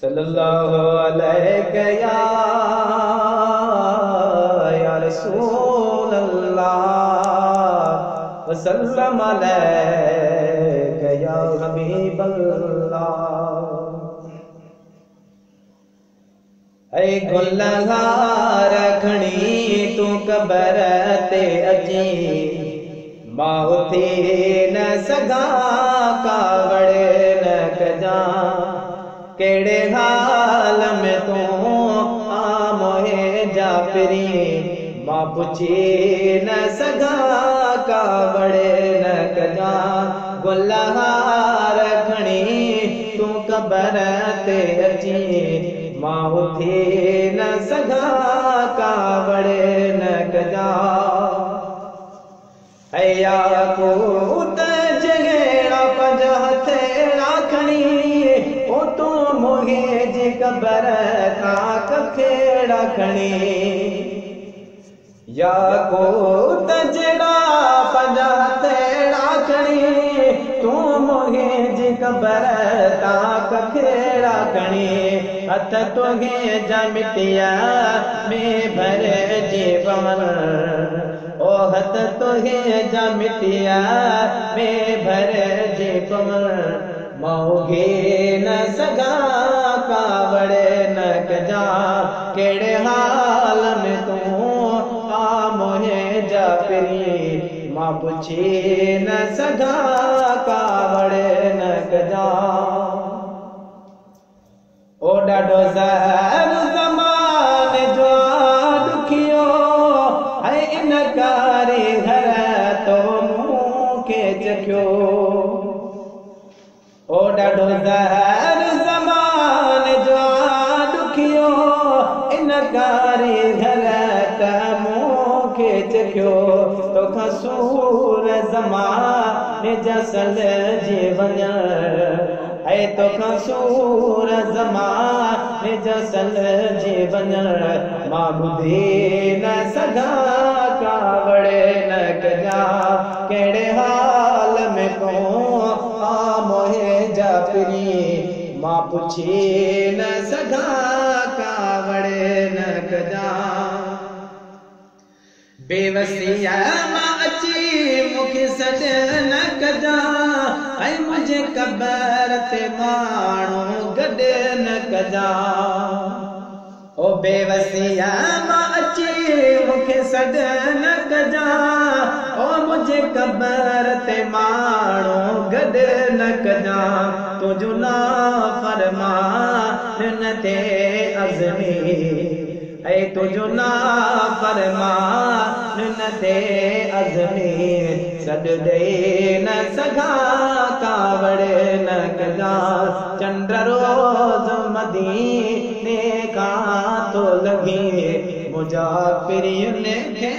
सल्लल्लाहु अलैहि या रसूल अल्लाह वसल्लम अलैहि या हबीब अल्लाह। ऐ गुलहार खणी तू कबर ते अची मां उथी न सघां कावड़े न कजां केड़े हाल में तू आ मोहे जा फिरी मां पुछी न सघां कावड़े न कजां गुलहार खणी तू कबर ते अची मां उथी न सघां कावड़े न कजां। ऐया कूत जगेड़ा पंज हथेड़ा खणी ओ तू मोहे जी कबर तां कखेड़ा खणी या कूत जड़ा पंज हथेड़ा खणी तू मोहे जी कबर तां कखेड़ा खणी हथ तोगे जा मिटिया में भर जे पवन ओ हथ तोगे जा मिटिया में भर जे पवन मौगे न सघां कावड़े न कजां केड़े हाल में तू आ मोहे जा फिरी मां पुछी न सघां कावड़े न कजां। ओ ॾाढो ज़हर ज़माने जो दुखियो है इन कारीगर तो मुंह के चखियो ओ ॾाढो ज़हर ज़माने जो दुखियो इन कारीगर त मुंह के चखियो तोखां सूर ज़माने जा सलजी वञण ऐ तोखां सूर ज़माने जा सलजी वञण मां ॿुधी न सघां कावड़े न कजां केड़े हाल में तू आ मोहे जा फिरी मां पुछी न सघां कावड़े न कजां। बेवसीअ मां अची मूंखे सॾ न कजां ऐं मुंहिंजे कबर ते माण्हू गॾु न कजां ओ बेवसीअ मां अची मूंखे सॾ न कजां ओ मुंहिंजे कबर ते माण्हू गॾु न कजां तुंहिंजो नाफ़रमान ते अज़मी ऐ तुंहिंजो नाफ़रमान ते अज़मी सॾ ॾेई न सघां कावड़े न कजां चंड रोज़ मदीने खां तो लॻी मुंहिंजा पिरियुनि खे